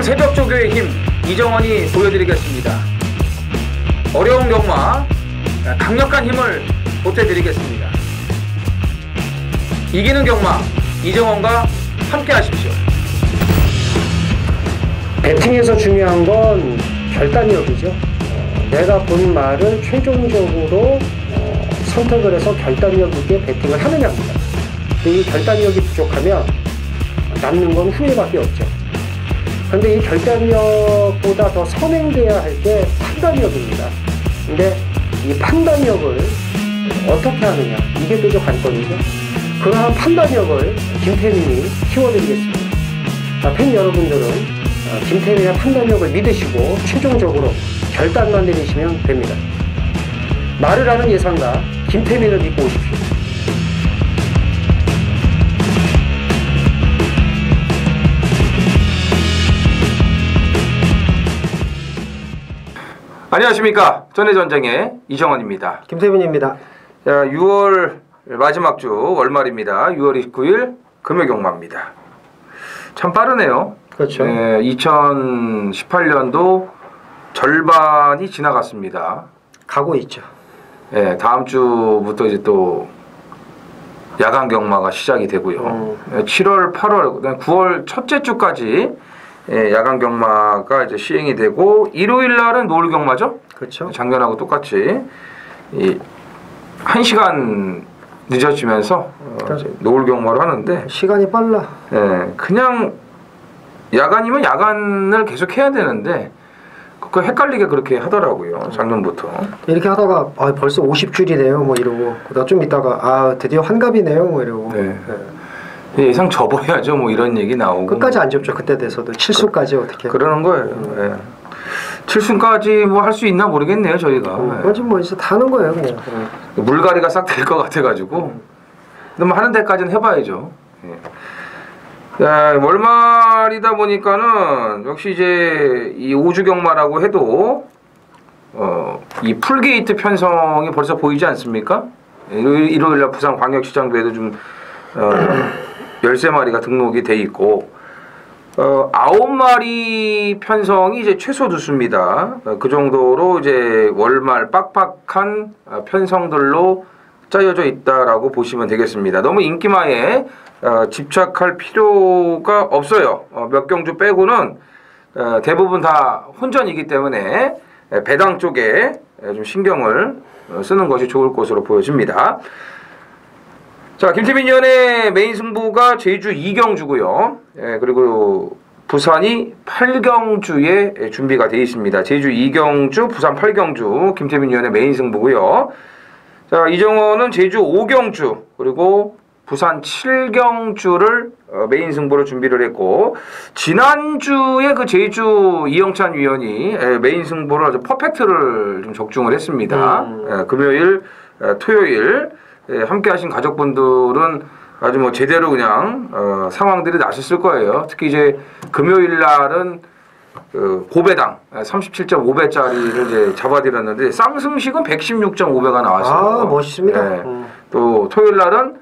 새벽조교의 힘 이정원이 보여드리겠습니다. 어려운 경마 강력한 힘을 보태드리겠습니다. 이기는 경마 이정원과 함께 하십시오. 배팅에서 중요한 건 결단력이죠. 내가 본 말을 최종적으로 선택을 해서 결단력 있게 배팅을 하느냐입니다. 이 결단력이 부족하면 남는 건 후회밖에 없죠. 그런데 이 결단력보다 더 선행돼야 할 게 판단력입니다. 근데 이 판단력을 어떻게 하느냐, 이게 또 관건이죠. 그러한 판단력을 김태민이 키워드리겠습니다. 팬 여러분들은 김태민의 판단력을 믿으시고 최종적으로 결단만 내리시면 됩니다. 말을 하는 예상가 김태민을 믿고 오십시오. 안녕하십니까. 전해전쟁의 이정원입니다. 김태민입니다. 자, 6월 마지막 주 월말입니다. 6월 29일 금요경마입니다. 참 빠르네요. 그렇죠. 2018년도 절반이 지나갔습니다. 가고 있죠. 다음 주부터 이제 또 야간 경마가 시작이 되고요. 7월, 8월, 9월 첫째 주까지 야간 경마가 이제 시행이 되고, 일요일 날은 노을 경마죠? 그렇죠. 작년하고 똑같이 1시간 늦어지면서 노을 경마를 하는데, 시간이 빨라. 그냥 야간이면 야간을 계속 해야 되는데 그거 헷갈리게 그렇게 하더라고요. 작년부터 이렇게 하다가 벌써 50줄이네요 뭐 이러고, 그다음 좀 있다가 드디어 환갑이네요 뭐 이러고. 예상 접어야죠 뭐 이런 얘기 나오고, 끝까지 안 접죠. 그때 돼서도 7수까지 어떻게 그러는 거예요. 7순까지 뭐 할 수 있나 모르겠네요 저희가. 그건 뭐 이제 다 하는 거예요 그냥. 물갈이가 싹 될 것 같아가지고 근데 뭐 하는 데까지는 해봐야죠. 월말이다 보니까는 역시 이제 이 5주 경마라고 해도 이 풀게이트 편성이 벌써 보이지 않습니까? 일요일날 부산 광역시장부에도 좀 13마리가 등록이 돼 있고, 9마리 편성이 이제 최소 두수입니다. 그 정도로 이제 월말 빡빡한 편성들로 짜여져 있다라고 보시면 되겠습니다. 너무 인기마에 집착할 필요가 없어요. 몇 경주 빼고는 대부분 다 혼전이기 때문에 배당 쪽에 좀 신경을 쓰는 것이 좋을 것으로 보여집니다. 자, 김태민 위원의 메인 승부가 제주 2경주고요. 그리고 부산이 8경주에 준비가 되어 있습니다. 제주 2경주, 부산 8경주, 김태민 위원의 메인 승부고요. 자, 이정원은 제주 5경주, 그리고 부산 7경주를 메인 승부로 준비를 했고, 지난주에 그 제주 이영찬 위원이 메인 승부를 아주 퍼펙트를 좀 적중을 했습니다. 금요일, 토요일 함께 하신 가족분들은 아주 뭐 제대로 그냥 상황들이 나셨을 거예요. 특히 이제 금요일 날은 고배당 37.5배짜리를 이제 잡아드렸는데 쌍승식은 116.5배가 나왔어요. 멋있습니다. 또 토요일 날은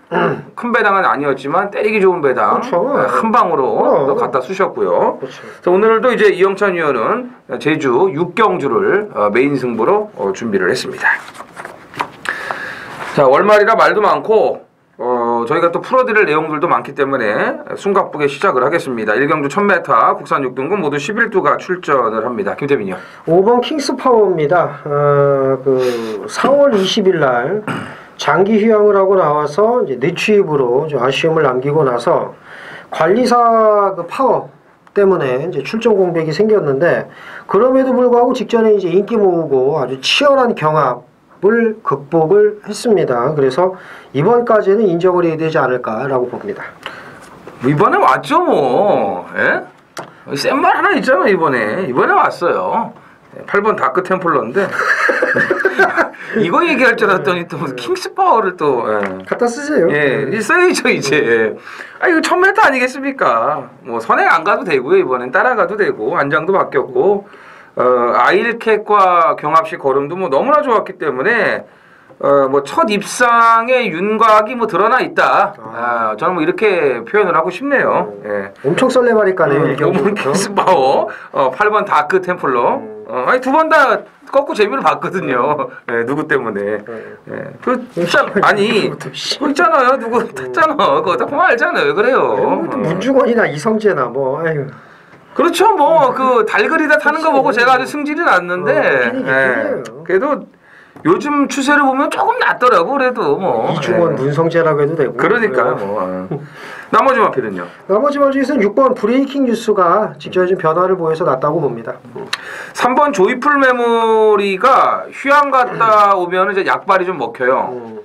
큰 배당은 아니었지만 때리기 좋은 배당, 그렇죠. 한 방으로 또 갖다 쑤셨고요. 그렇죠. 그래서 오늘도 이제 이영찬 위원은 제주 6경주를 메인 승부로 준비를 했습니다. 자, 월말이라 말도 많고 저희가 또 풀어드릴 내용들도 많기 때문에 숨가쁘게 시작을 하겠습니다. 1경주 1000m 국산 6등급 모두 11두가 출전을 합니다. 김태민이요. 5번 킹스파워입니다. 4월 20일 날 장기 휴양을 하고 나와서 이제 늦취입으로 좀 아쉬움을 남기고 나서 관리사 그 파워 때문에 이제 출전 공백이 생겼는데, 그럼에도 불구하고 직전에 이제 인기 모으고 아주 치열한 경합을 극복을 했습니다. 그래서 이번까지는 인정을 해야 되지 않을까라고 봅니다. 이번에 왔죠 뭐. 센 말 하나 있잖아. 이번에 왔어요. 8번 다크 템플러인데 이거 얘기할 줄 알았더니 또 킹스파워를 또 갖다 쓰세요. 써야죠 이제. 이거 1000m 아니겠습니까? 뭐 선행 안 가도 되고요. 이번엔 따라가도 되고, 안장도 바뀌었고, 아일캣과 경합식 걸음도 뭐 너무나 좋았기 때문에 뭐 첫 입상의 윤곽이 뭐 드러나 있다. 저는 뭐 이렇게 표현을 하고 싶네요. 예. 엄청 썰레바리까네요. 오븐 캐스파워 8번 다크 템플러. 아니 두 번 다 꺾고 재미를 봤거든요. 예, 누구 때문에. 예. 그 아니 그 있잖아요. 누구 탔잖아. 그거 다 보면 알잖아요. 왜 그래요? 문중원이나 이성재나 뭐 아유. 그렇죠. 뭐 그 달그리다 타는 거 보고 제가 아주 승질이 났는데 예. 그래도 요즘 추세를 보면 조금 낫더라고. 그래도 뭐 이중원 문성재라고 해도 되고. 그러니까요. 뭐 나머지 마필은요? 나머지 마필에서는 6번 브레이킹 뉴스가 직접적인 변화를 보여서 낫다고 봅니다. 3번 조이풀 메모리가 휴양 갔다 오면 이제 약발이 좀 먹혀요.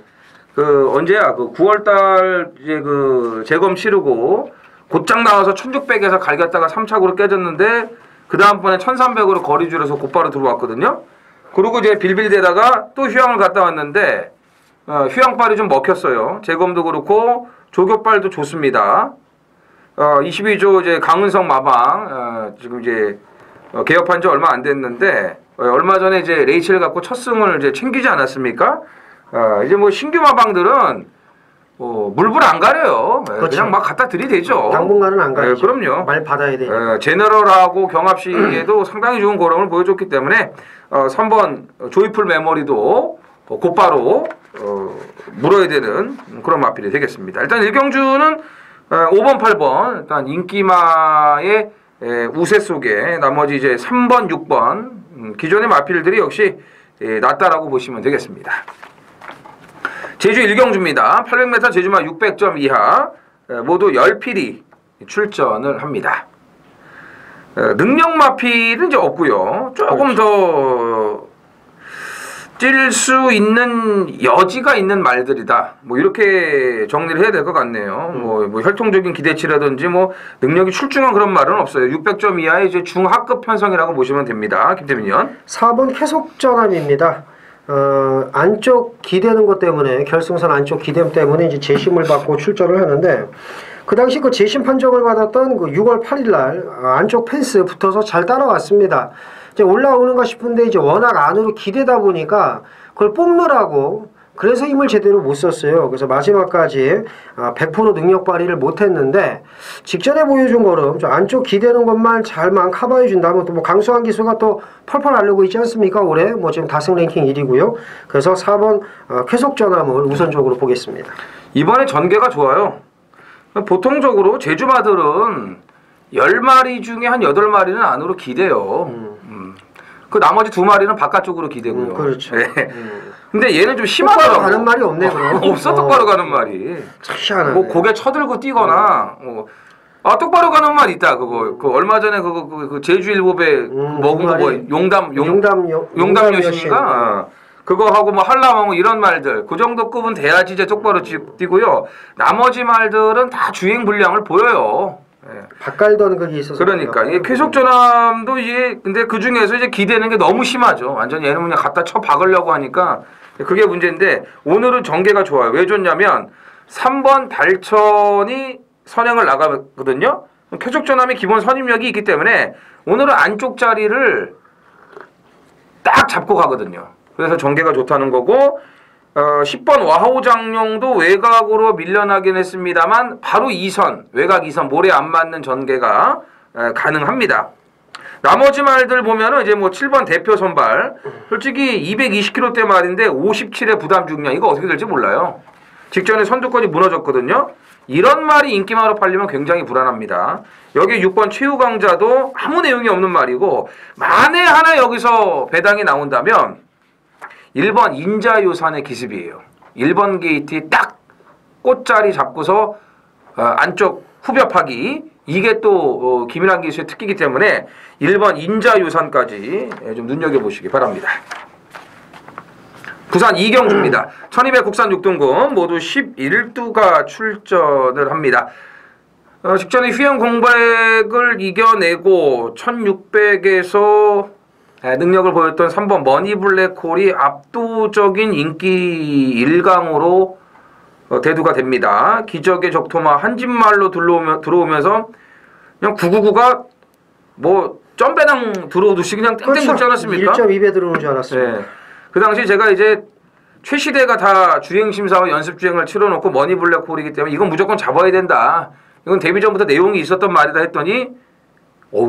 그 언제야? 그 9월달 이제 그 재검 치르고 곧장 나와서 1600에서 갈겼다가 3착으로 깨졌는데 그 다음번에 1300으로 거리 줄여서 곧바로 들어왔거든요. 그리고 이제 빌빌대다가 또 휴양을 갔다 왔는데 휴양발이 좀 먹혔어요. 재검도 그렇고 조교발도 좋습니다. 22조 이제 강은성 마방 지금 이제 개업한 지 얼마 안 됐는데 얼마 전에 이제 레이첼 갖고 첫 승을 이제 챙기지 않았습니까? 이제 뭐 신규 마방들은 물불 안 가려요. 그렇죠. 그냥 막 갖다 들이대죠. 당분간은 안 가죠. 그럼요. 말 받아야 돼요. 제너럴하고 경합 시기에도 상당히 좋은 거름을 보여줬기 때문에 3번 조이풀 메모리도 곧바로 물어야 되는 그런 마필이 되겠습니다. 일단 일경주는 5번, 8번 일단 인기마의 우세 속에 나머지 이제 3번, 6번 기존의 마필들이 역시 낫다라고 보시면 되겠습니다. 제주 일경주입니다. 800m 제주마 600점 이하 모두 10필이 출전을 합니다. 능력 마필은 이제 없고요. 조금 더 찔 수 있는 여지가 있는 말들이다. 뭐 이렇게 정리를 해야 될 것 같네요. 뭐 혈통적인 기대치라든지 뭐 능력이 출중한 그런 말은 없어요. 600점 이하의 이제 중하급 편성이라고 보시면 됩니다. 김태민위원. 4번 계속전압입니다. 안쪽 기대는 것 때문에 결승선 안쪽 기댐 때문에 이제 재심을 받고 출전을 하는데 그 당시 그 재심 판정을 받았던 그 6월 8일 날 안쪽 펜스 붙어서 잘 따라왔습니다. 이제 올라오는가 싶은데 이제 워낙 안으로 기대다 보니까 그걸 뽑느라고 그래서 힘을 제대로 못 썼어요. 그래서 마지막까지 100% 능력 발휘를 못했는데 직전에 보여준 거는 좀 안쪽 기대는 것만 잘만 커버해 준다면 또 뭐 강수환 기수가 또 펄펄 날르고 있지 않습니까? 올해 뭐 지금 다승 랭킹 1위고요. 그래서 4번 쾌속 전함을 우선적으로 보겠습니다. 이번에 전개가 좋아요. 보통적으로 제주마들은 10마리 중에 한 8마리는 안으로 기대요. 그 나머지 2마리는 바깥쪽으로 기대고요. 그렇죠. 네. 근데 얘는 좀 심하더라고. 똑바로 가는 말이 없네 그럼. 없어 똑바로 가는 말이. 참 희한하네. 뭐 고개 쳐들고 뛰거나 똑바로 가는 말 있다. 그거 그 얼마 전에 그 제주일보배 먹은 거 뭐 용담 여신인가? 그거 하고 뭐 한라왕 이런 말들 그 정도 급은 돼야지 이제 똑바로 뛰고요. 나머지 말들은 다 주행 불량을 보여요. 예. 바깔던 그게 있어서 그러니까 이 쾌속전함도 이게 근데 그 중에서 이제 기대는 게 너무 심하죠. 완전 얘는 그냥 갖다 쳐 박으려고 하니까 그게 문제인데 오늘은 전개가 좋아요. 왜 좋냐면 3번 달천이 선행을 나가거든요. 쾌속전함이 기본 선임력이 있기 때문에 오늘은 안쪽 자리를 딱 잡고 가거든요. 그래서 전개가 좋다는 거고 10번 와호장룡도 외곽으로 밀려나긴 했습니다만 바로 2선 외곽 2선 모래 안 맞는 전개가 가능합니다. 나머지 말들 보면은 이제 뭐 7번 대표 선발 솔직히 220kg대 말인데 57의 부담 중량 이거 어떻게 될지 몰라요. 직전에 선두권이 무너졌거든요. 이런 말이 인기마로 팔리면 굉장히 불안합니다. 여기 6번 최우강자도 아무 내용이 없는 말이고 만에 하나 여기서 배당이 나온다면 1번 인자요산의 기습이에요. 1번 게이트 딱 꽃자리 잡고서 안쪽 후벼파기 이게 또 김일환 기수의 특기이기 때문에 1번 인자요산까지 좀 눈여겨보시기 바랍니다. 부산 이경주입니다. 1200 국산 6등급 모두 11두가 출전을 합니다. 직전에 휴양 공백을 이겨내고 1600에서 능력을 보였던 3번 머니블랙홀이 압도적인 인기 1강으로 대두가 됩니다. 기적의 적토마 한진말로 들어오면서 그냥 999가 뭐 점배낭 들어오듯이 그냥 땡땡 붙지 않았습니까? 1.2배 들어오는 줄 알았어요. 네. 그 당시 제가 이제 최시대가 다 주행심사와 연습주행을 치러놓고 머니블랙홀이기 때문에 이건 무조건 잡아야 된다. 이건 데뷔전부터 내용이 있었던 말이다 했더니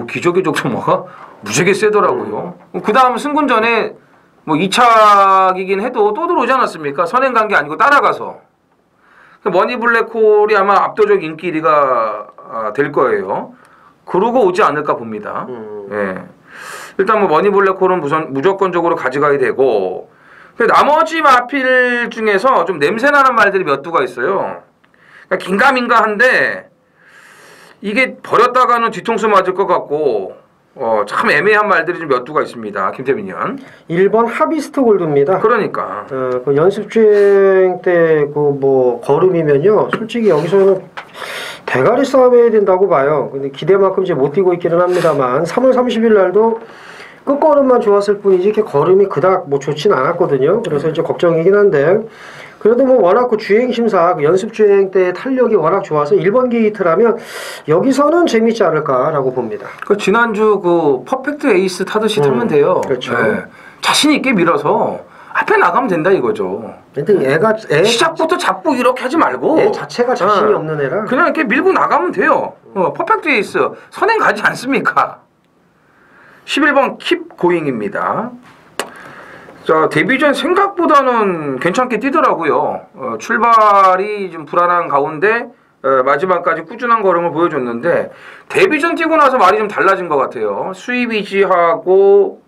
기적의 속도가 무지하게 세더라고요. 그 다음 승군전에 뭐 2착이긴 해도 또 들어오지 않았습니까? 선행 간 게 아니고 따라가서. 머니블랙홀이 아마 압도적 인기 1위가 될 거예요. 그러고 오지 않을까 봅니다. 예. 일단 뭐 머니블랙홀은 무조건적으로 가져가야 되고, 나머지 마필 중에서 좀 냄새나는 말들이 몇 두가 있어요. 그러니까 긴가민가한데 이게 버렸다가는 뒤통수 맞을 것 같고 참 애매한 말들이 좀 몇 두가 있습니다. 김태민 의원. 1번 하비스트 골드입니다. 그러니까. 그 연습주행 때 그 뭐 걸음이면요. 솔직히 여기서는 대가리 싸움 해야 된다고 봐요. 근데 기대만큼 이제 못 뛰고 있기는 합니다만 3월 30일 날도 끝걸음만 좋았을 뿐이지 이렇게 걸음이 그닥 뭐 좋진 않았거든요. 그래서 이제 걱정이긴 한데 그래도 뭐 워낙 그 주행심사 연습주행 때 탄력이 워낙 좋아서 1번 게이트라면 여기서는 재밌지 않을까라고 봅니다. 그 지난주 그 퍼펙트 에이스 타듯이 타면 돼요. 그렇죠. 네. 자신 있게 밀어서 앞에 나가면 된다 이거죠. 근데 시작부터 잡고 이렇게 하지 말고 애 자체가 자신이 없는 애라 그냥 이렇게 밀고 나가면 돼요. 퍼펙트 에이스 선행 가지 않습니까? 11번 킵 고잉입니다. 자, 데뷔전 생각보다는 괜찮게 뛰더라고요. 출발이 좀 불안한 가운데 마지막까지 꾸준한 걸음을 보여줬는데 데뷔전 뛰고 나서 말이 좀 달라진 것 같아요. 수입 위지하고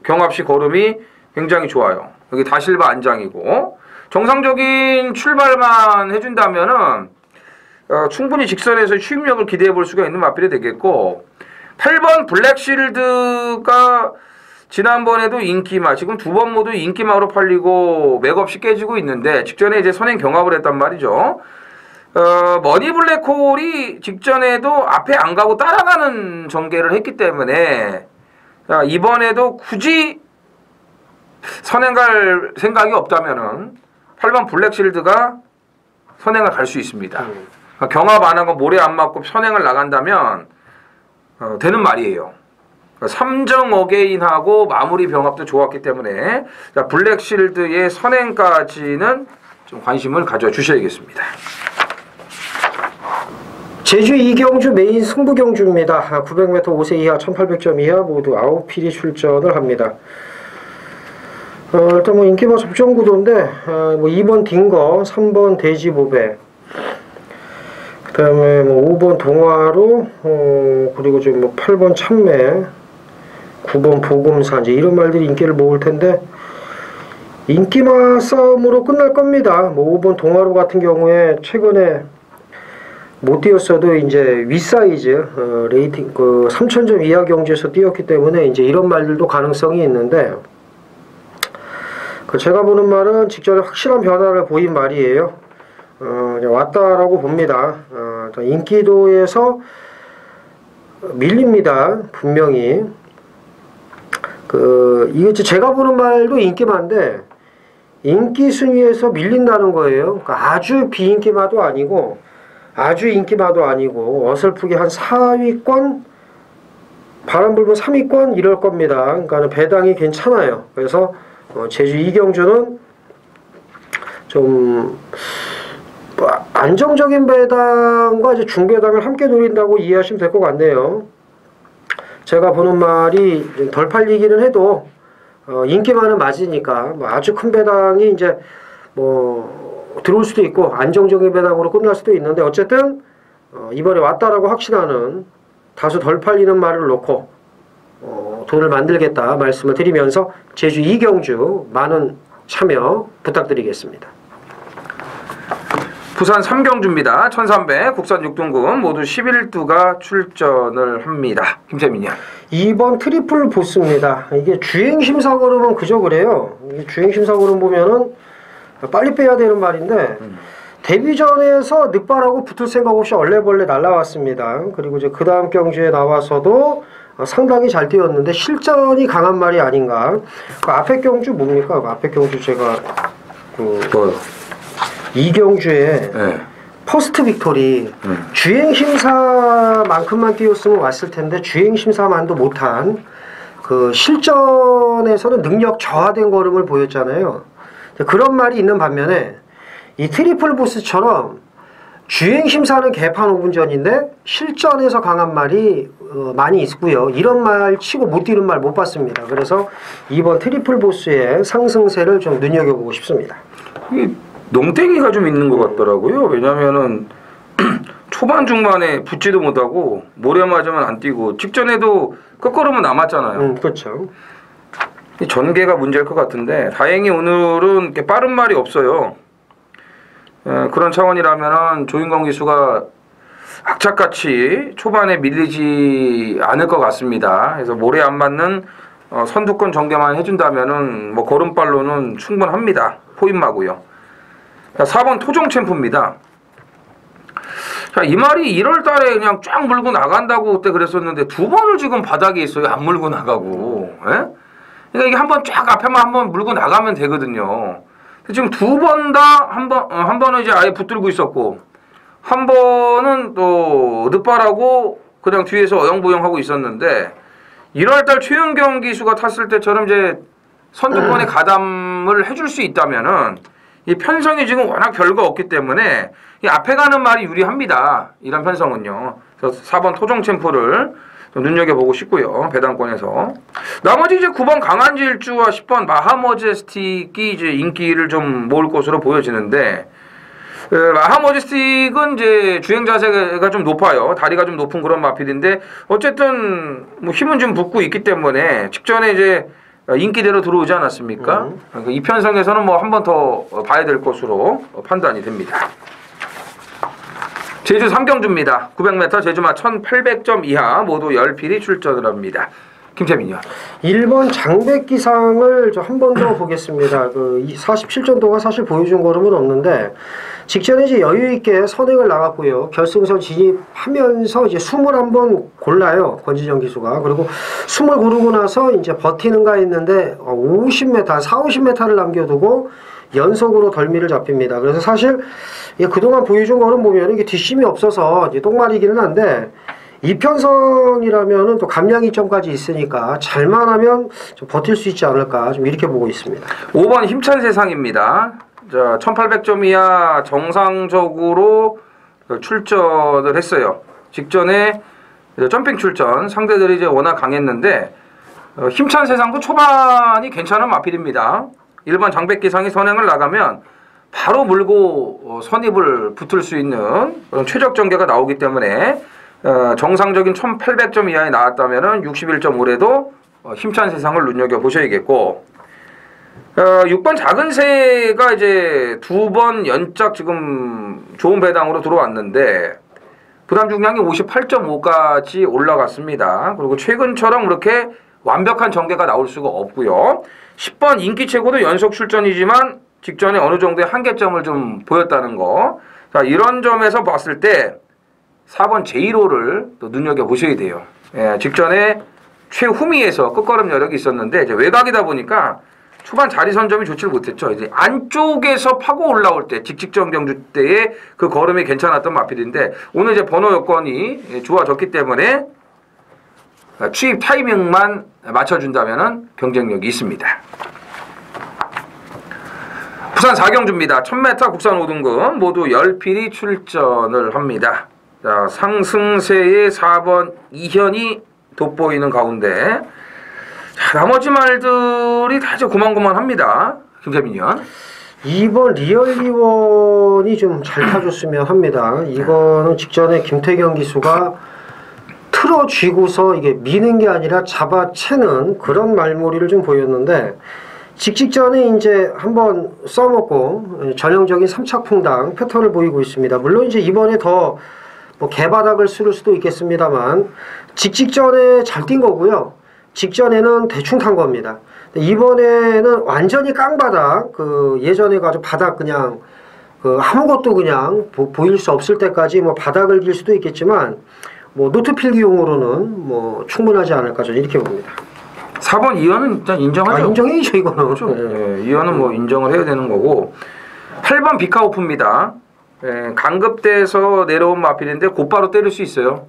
경합시 걸음이 굉장히 좋아요. 여기 다실바 안장이고 정상적인 출발만 해준다면은 충분히 직선에서 추임력을 기대해 볼 수가 있는 마필이 되겠고 8번 블랙실드가 지난번에도 인기마, 지금 두 번 모두 인기마로 팔리고 맥없이 깨지고 있는데 직전에 이제 선행 경합을 했단 말이죠. 머니블랙홀이 직전에도 앞에 안 가고 따라가는 전개를 했기 때문에 이번에도 굳이 선행 갈 생각이 없다면은 8번 블랙실드가 선행을 갈 수 있습니다. 경합 안 하고 모래 안 맞고 선행을 나간다면 되는 말이에요. 3정 어게인하고 마무리 병합도 좋았기 때문에 블랙실드의 선행까지는 좀 관심을 가져주셔야겠습니다. 제주 이경주 메인 승부 경주입니다. 900m 5세 이하 1800점 이하 모두 9필이 출전을 합니다. 일단 뭐 인기마 접전 구도인데 뭐 2번 딩거, 3번 돼지보배, 그 다음에 뭐 5번 동화로, 그리고 좀 뭐 8번 참매, 9번 보금사, 이제 이런 말들이 인기를 모을 텐데, 인기마 싸움으로 끝날 겁니다. 뭐 5번 동화로 같은 경우에 최근에 못 뛰었어도 이제 윗사이즈, 레이팅, 3000점 이하 경주에서 뛰었기 때문에 이제 이런 말들도 가능성이 있는데, 제가 보는 말은 직전에 확실한 변화를 보인 말이에요. 왔다라고 봅니다. 인기도에서 밀립니다. 분명히. 이게 제가 보는 말도 인기마인데, 인기 순위에서 밀린다는 거예요. 그러니까 아주 비인기마도 아니고, 아주 인기마도 아니고, 어설프게 한 4위권, 바람 불면 3위권 이럴 겁니다. 그러니까 배당이 괜찮아요. 그래서 제주 이경주는 좀 안정적인 배당과 이제 중배당을 함께 노린다고 이해하시면 될 것 같네요. 제가 보는 말이 덜 팔리기는 해도 인기만은 맞으니까 뭐 아주 큰 배당이 이제 뭐 들어올 수도 있고 안정적인 배당으로 끝날 수도 있는데 어쨌든 이번에 왔다라고 확신하는 다소 덜 팔리는 말을 놓고 돈을 만들겠다 말씀을 드리면서 제주 이경주 많은 참여 부탁드리겠습니다. 부산 삼경주입니다. 1300 국산 6등급 모두 11두가 출전을 합니다. 김재민이요. 2번 트리플 보스입니다. 이게 주행심사 걸음은 그저 그래요. 주행심사 걸음 보면은 빨리 빼야 되는 말인데 데뷔전에서 늑발하고 붙을 생각 없이 얼레벌레 날라왔습니다. 그리고 이제 그 다음 경주에 나와서도 상당히 잘 뛰었는데 실전이 강한 말이 아닌가. 그 앞에 경주 뭡니까? 그 앞에 경주 제가 이경주의 퍼스트 빅토리 주행심사만큼만 뛰었으면 왔을 텐데 주행심사만도 못한 그 실전에서는 능력 저하된 걸음을 보였잖아요. 그런 말이 있는 반면에 이 트리플 보스처럼 주행 심사는 개판 5분 전인데 실전에서 강한 말이 많이 있고요. 이런 말 치고 못 뛰는 말 못 봤습니다. 그래서 이번 트리플 보스의 상승세를 좀 눈여겨보고 싶습니다. 이 농땡이가 좀 있는 것 같더라고요. 왜냐면은 초반 중반에 붙지도 못하고 모래 맞으면 안 뛰고 직전에도 끝걸음은 남았잖아요. 그렇죠. 이 전개가 문제일 것 같은데 다행히 오늘은 이렇게 빠른 말이 없어요. 그런 차원이라면은 조인권 기수가 악착같이 초반에 밀리지 않을 것 같습니다. 그래서 모래 안 맞는 선두권 전개만 해준다면은 뭐 걸음발로는 충분합니다. 포인마고요. 4번 토종 챔프입니다. 자, 이 말이 1월 달에 그냥 쫙 물고 나간다고 그때 그랬었는데 두 번을 지금 바닥에 있어요. 안 물고 나가고. 예? 그러니까 이게 한번 쫙 앞에만 한번 물고 나가면 되거든요. 지금 두 번 다 한 번은 이제 아예 붙들고 있었고 한 번은 또 늦바라고 그냥 뒤에서 어영부영하고 있었는데 1월 달 최은경 기수가 탔을 때처럼 이제 선두권에 가담을 해줄 수 있다면은 이 편성이 지금 워낙 별거 없기 때문에 이 앞에 가는 말이 유리합니다. 이런 편성은요. 그래서 4번 토종 챔프를 좀 눈여겨보고 싶고요. 배당권에서. 나머지 이제 9번 강한질주와 10번 마하머제스틱이 이제 인기를 좀 모을 것으로 보여지는데, 마하머제스틱은 이제 주행 자세가 좀 높아요. 다리가 좀 높은 그런 마필인데, 어쨌든 뭐 힘은 좀 붙고 있기 때문에 직전에 이제 인기대로 들어오지 않았습니까? 그러니까 이 편성에서는 뭐 한 번 더 봐야 될 것으로 판단이 됩니다. 제주 삼경주입니다. 900m 제주마 1800점 이하 모두 10필이 출전을 합니다. 김태민이요. 1번 장백기상을 한 번 더 보겠습니다. 그 47전도가 사실 보여준 걸음은 없는데 직전에 이제 여유 있게 선행을 나갔고요. 결승선 진입하면서 이제 숨을 한번 골라요. 권진영 기수가. 그리고 숨을 고르고 나서 이제 버티는가 했는데 50m, 40~50m를 남겨두고 연속으로 덜미를 잡힙니다. 그래서 사실 그동안 보여준 거는 보면 이게 뒷심이 없어서 이제 똥말이기는 한데 이편성이라면은 또 감량이점까지 있으니까 잘만 하면 좀 버틸 수 있지 않을까 좀 이렇게 보고 있습니다. 5번 힘찬 세상입니다. 자, 1800점 이하 정상적으로 출전을 했어요. 직전에 점핑 출전 상대들이 이제 워낙 강했는데 힘찬 세상도 초반이 괜찮은 마필입니다. 1번 장백기상이 선행을 나가면 바로 물고 선입을 붙을 수 있는 그런 최적 전개가 나오기 때문에 정상적인 1800점 이하에 나왔다면 61.5에도 힘찬 세상을 눈여겨보셔야겠고 6번 작은 새가 이제 두 번 연짝 지금 좋은 배당으로 들어왔는데 부담 중량이 58.5까지 올라갔습니다. 그리고 최근처럼 그렇게 완벽한 전개가 나올 수가 없고요. 10번 인기 최고도 연속 출전이지만 직전에 어느 정도의 한계점을 좀 보였다는 거. 자, 이런 점에서 봤을 때 4번 제1호를 또 눈여겨보셔야 돼요. 예, 직전에 최후미에서 끝걸음 여력이 있었는데 이제 외곽이다 보니까 초반 자리 선점이 좋지를 못했죠. 이제 안쪽에서 파고 올라올 때 직직전 경주 때의 그 걸음이 괜찮았던 마필인데 오늘 이제 번호 여건이 좋아졌기 때문에 취입 타이밍만 맞춰준다면 경쟁력이 있습니다. 부산 4경주입니다. 1000m 국산 5등급 모두 10필이 출전을 합니다. 자, 상승세의 4번 이현이 돋보이는 가운데 자, 나머지 말들이 다 이제 고만고만합니다. 김재민 의원. 2번 리얼리원이 좀 잘 타줬으면 합니다. 이거는 직전에 김태경 기수가 틀어쥐고서 이게 미는 게 아니라 잡아채는 그런 말머리를 좀 보였는데 직전에 이제 한번 써먹고 전형적인 3착풍당 패턴을 보이고 있습니다. 물론 이제 이번에 더 뭐 개바닥을 쓸 수도 있겠습니다만 직전에 잘 뛴 거고요. 직전에는 대충 탄 겁니다. 이번에는 완전히 깡바닥, 예전에 가지고 바닥 그냥 아무것도 그냥 보일 수 없을 때까지 뭐 바닥을 길 수도 있겠지만 뭐 노트 필기용으로는 뭐 충분하지 않을까 저는 이렇게 봅니다. 4번 이현은 일단 인정하죠. 인정해야죠 이거는. 그렇죠. 네, 이현은 뭐 인정을 해야 되는 거고 8번 비카오프입니다. 강급대에서 내려온 마필인데 곧바로 때릴 수 있어요.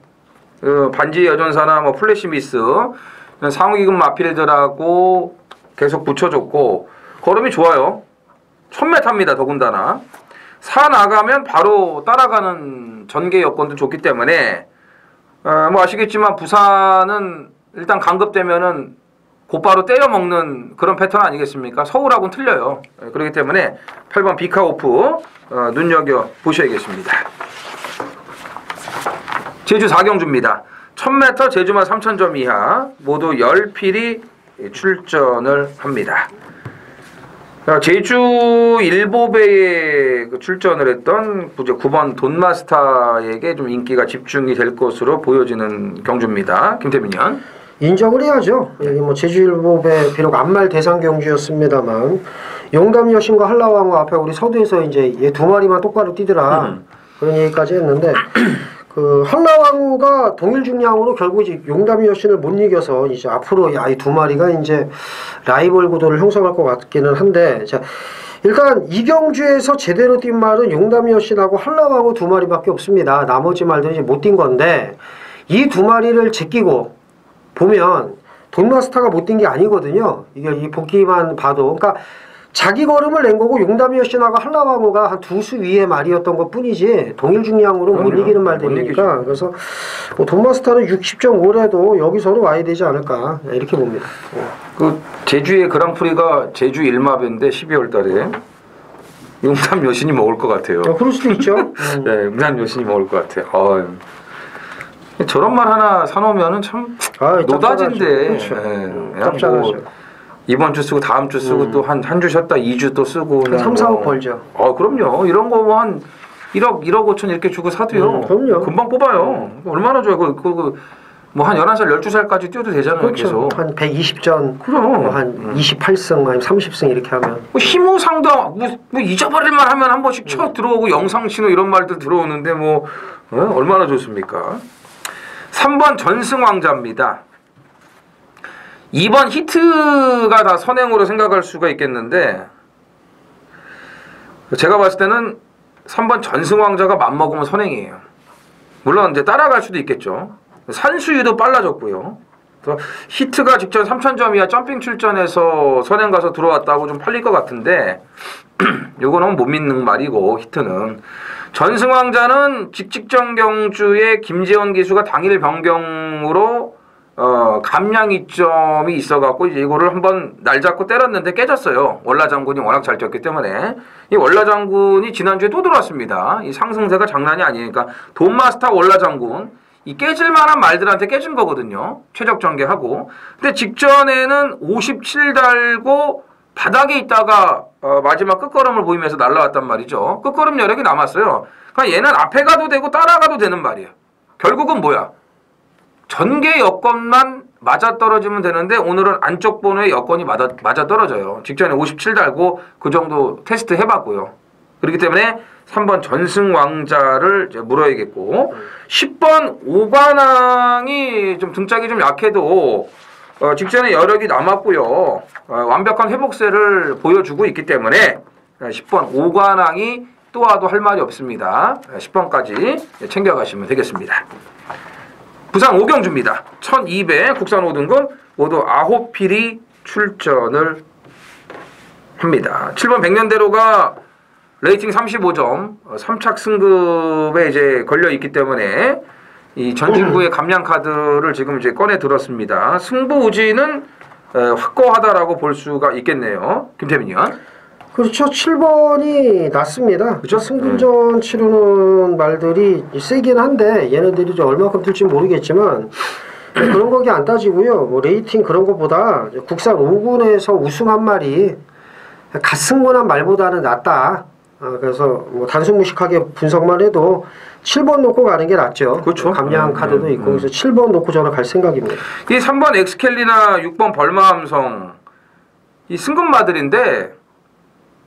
반지 여전사나 뭐 플래시 미스 상위급 마필들하고 계속 붙여줬고 걸음이 좋아요. 1000m입니다. 더군다나. 사 나가면 바로 따라가는 전개 여건도 좋기 때문에 뭐 아시겠지만 부산은 일단 강급되면은 곧바로 때려 먹는 그런 패턴 아니겠습니까? 서울하고는 틀려요. 그렇기 때문에 8번 비카오프 눈여겨 보셔야겠습니다. 제주 4경주입니다. 1000m 제주만 3000점 이하 모두 10필이 출전을 합니다. 제주 일보배에 출전을 했던 9번 돈마스타에게 좀 인기가 집중이 될 것으로 보여지는 경주입니다. 김태민 현. 인정을 해야죠. 여기 뭐 제주일보배 비록 안말 대상 경주였습니다만 용담 여신과 한라왕후 앞에 우리 서두에서 이제 얘 두 마리만 똑바로 뛰더라 그런 얘기까지 했는데 그 한라왕후가 동일중량으로 결국 이제 용담 여신을 못 이겨서 이제 앞으로 이 두 마리가 이제 라이벌 구도를 형성할 것 같기는 한데 자 일단 이 경주에서 제대로 뛴 말은 용담 여신하고 한라왕후 두 마리밖에 없습니다. 나머지 말들이 이제 못 뛴 건데 이 두 마리를 제끼고 보면 돈마스타가 못 뛴 게 아니거든요. 이게 이 보기만 봐도 그러니까 자기 걸음을 낸 거고 용담 여신하고 한라왕후가 한 두 수 위의 말이었던 것 뿐이지 동일 중량으로 못 이기는 말들이니까 그래서 뭐 돈마스타는 60.5라도 여기서는 와야 되지 않을까 이렇게 봅니다. 그 제주의 그랑프리가 제주 일마배인데 12월 달에 용담 여신이 먹을 것 같아요. 그럴 수도 있죠. 네, 용담 여신이 먹을 것 같아요. 저런 말 하나 사놓으면은 참 노다진데. 그렇죠. 네, 짭짤하죠. 이번 주 쓰고 다음 주 쓰고 또 한 주 쉬었다 2주 또 쓰고 3, 4억 벌죠. 그럼요. 이런 거 뭐 한 1억 5천 이렇게 주고 사도요. 그럼요. 금방 뽑아요. 얼마나 좋아요. 뭐 한 11살 12살까지 뛰어도 되잖아요. 그렇죠. 계속. 한 120전 그럼 한 28승 아니면 30승 이렇게 하면 뭐 희무상도 뭐 잊어버릴 만 하면 한 번씩 쳐 들어오고 영상신호 이런 말들 들어오는데 뭐 얼마나 좋습니까? 3번 전승왕자입니다. 2번 히트가 다 선행으로 생각할 수가 있겠는데 제가 봤을 때는 3번 전승왕자가 맘먹으면 선행이에요. 물론 이제 따라갈 수도 있겠죠. 산수유도 빨라졌고요. 히트가 직전 3000점 이하 점핑 출전해서 선행 가서 들어왔다고 좀 팔릴 것 같은데 요거는 못 믿는 말이고 히트는 전승왕자는 직직전 경주에 김재원 기수가 당일 변경으로 감량 이점이 있어갖고 이제 이거를 한번 날 잡고 때렸는데 깨졌어요. 월라장군이 워낙 잘 뛰었기 때문에 이 월라장군이 지난주에 또 들어왔습니다. 이 상승세가 장난이 아니니까 돈마스터 월라장군 이 깨질만한 말들한테 깨진 거거든요. 최적 전개하고 근데 직전에는 57 달고 바닥에 있다가 마지막 끝걸음을 보이면서 날라왔단 말이죠. 끝걸음 여력이 남았어요. 그러니까 얘는 앞에 가도 되고 따라가도 되는 말이에요. 결국은 뭐야? 전개 여건만 맞아떨어지면 되는데 오늘은 안쪽 번호의 여건이 맞아떨어져요. 직전에 57 달고 그 정도 테스트 해봤고요. 그렇기 때문에 3번 전승왕자를 이제 물어야겠고 10번 오관왕이 좀 등짝이 좀 약해도 직전에 여력이 남았고요. 완벽한 회복세를 보여주고 있기 때문에 10번 오관왕이 또 와도 할 말이 없습니다. 10번까지 챙겨가시면 되겠습니다. 부산 5경주입니다. 1200 국산 5등급 모두 9필이 출전을 합니다. 7번 백년대로가 레이팅 35점 3착 승급에 이제 걸려 있기 때문에 이 전진구의 감량 카드를 지금 이제 꺼내 들었습니다. 승부 우지는 확고하다라고 볼 수가 있겠네요. 김태민 의원. 그렇죠. 7번이 낫습니다. 그렇죠? 승분전 치르는 말들이 세긴 한데 얘네들이 좀 얼마큼 뜰지 모르겠지만 그런 거기 안 따지고요. 뭐 레이팅 그런 거보다 국산 5군에서 우승 한 말이 갓승군한 말보다는 낫다. 그래서 뭐 단순 무식하게 분석만 해도 7번 놓고 가는 게 낫죠. 그렇죠. 감량 카드도 있고 그래서 7번 놓고 저는 갈 생각입니다. 이 3번 엑스켈리나 6번 벌마함성 이 승급마들인데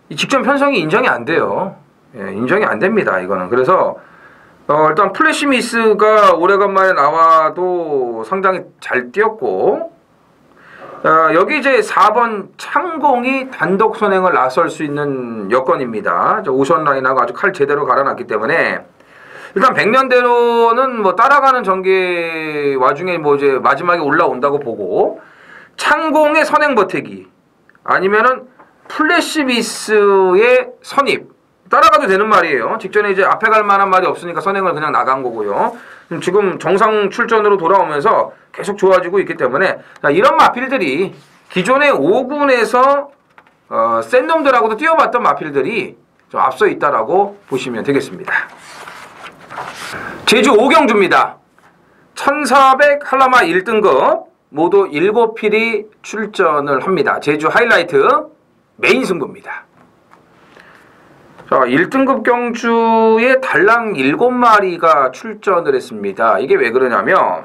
이 직전 편성이 인정이 안 돼요. 예, 인정이 안 됩니다. 이거는. 그래서 일단 플래시미스가 오래간만에 나와도 상당히 잘 뛰었고 여기 이제 4번 창공이 단독 선행을 나설 수 있는 여건입니다. 오션 라인하고 아주 칼 제대로 갈아놨기 때문에 일단 백년대로는 뭐 따라가는 전개 와중에 뭐 이제 마지막에 올라온다고 보고 창공의 선행 버티기 아니면은 플래시비스의 선입 따라가도 되는 말이에요. 직전에 이제 앞에 갈 만한 말이 없으니까 선행을 그냥 나간 거고요. 지금 정상 출전으로 돌아오면서 계속 좋아지고 있기 때문에 이런 마필들이 기존의 5군에서 센 놈들하고도 뛰어봤던 마필들이 좀 앞서 있다라고 보시면 되겠습니다. 제주 5경주입니다. 1400 한라마 1등급 모두 7필이 출전을 합니다. 제주 하이라이트 메인 승부입니다. 자, 1등급 경주에 달랑 7마리가 출전을 했습니다. 이게 왜 그러냐면